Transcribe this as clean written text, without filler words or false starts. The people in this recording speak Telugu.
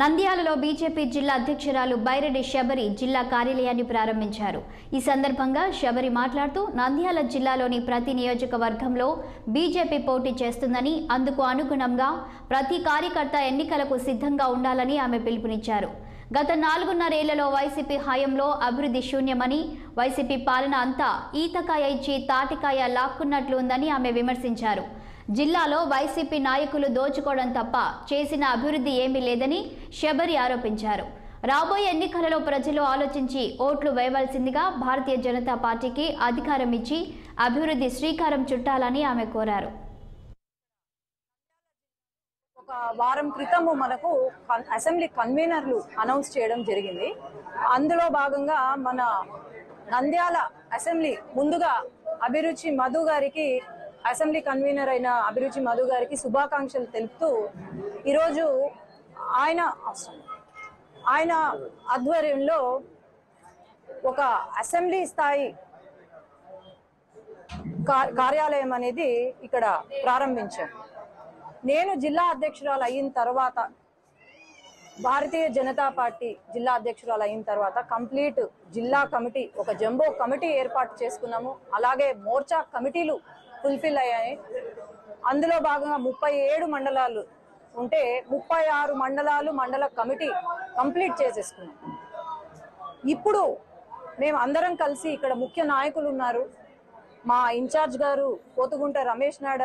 నంద్యాలలో బీజేపీ జిల్లా అధ్యక్షురాలు బైరెడ్డి శబరి జిల్లా కార్యాలయాన్ని ప్రారంభించారు. ఈ సందర్భంగా శబరి మాట్లాడుతూ నంద్యాల జిల్లాలోని ప్రతి నియోజకవర్గంలో బీజేపీ పోటీ చేస్తుందని, అందుకు అనుగుణంగా ప్రతి కార్యకర్త ఎన్నికలకు సిద్ధంగా ఉండాలని ఆమె పిలుపునిచ్చారు. గత 4.5 ఏళ్లలో వైసీపీ హయాంలో అభివృద్ధి శూన్యమని, వైసీపీ పాలన అంతా ఈతకాయ ఇచ్చి తాటికాయ లాక్కున్నట్లు ఉందని ఆమె విమర్శించారు. జిల్లాలో వైసీపీ నాయకులు దోచుకోవడం తప్ప చేసిన అభివృద్ధి ఏమీ లేదని శబరి ఆరోపించారు. రాబోయే ఎన్నికలలో ప్రజలు ఆలోచించి ఓట్లు వేయవలసిందిగా భారతీయ జనతా పార్టీకి అధికారం ఇచ్చి అభివృద్ధి శ్రీకారం చుట్టాలని ఆమె కోరారు. ఒక వారం క్రితము మనకు అసెంబ్లీ కన్వీనర్లు అనౌన్స్ చేయడం జరిగింది. అందులో భాగంగా మన నంద్యాల అసెంబ్లీ ముందుగా అభిరుచి మధు గారికి, అసెంబ్లీ కన్వీనర్ అయిన అభిరుచి మధు గారికి శుభాకాంక్షలు తెలుపుతూ ఈరోజు ఆయన ఆధ్వర్యంలో ఒక అసెంబ్లీ స్థాయి కార్యాలయం అనేది ఇక్కడ ప్రారంభించాం. నేను జిల్లా అధ్యక్షురాలు అయిన తర్వాత, భారతీయ జనతా పార్టీ జిల్లా అధ్యక్షురాలు అయిన తర్వాత కంప్లీట్ జిల్లా కమిటీ, ఒక జంబో కమిటీ ఏర్పాటు చేసుకున్నాము. అలాగే మోర్చా కమిటీలు ఫుల్ఫిల్ అయ్యాయి. అందులో భాగంగా 37 మండలాలు ఉంటే 36 మండలాలు మండల కమిటీ కంప్లీట్ చేసేసుకున్నాం. ఇప్పుడు మేము అందరం కలిసి, ఇక్కడ ముఖ్య నాయకులు ఉన్నారు, మా ఇన్ఛార్జ్ గారు పోతుగుంట రమేష్ నాయుడు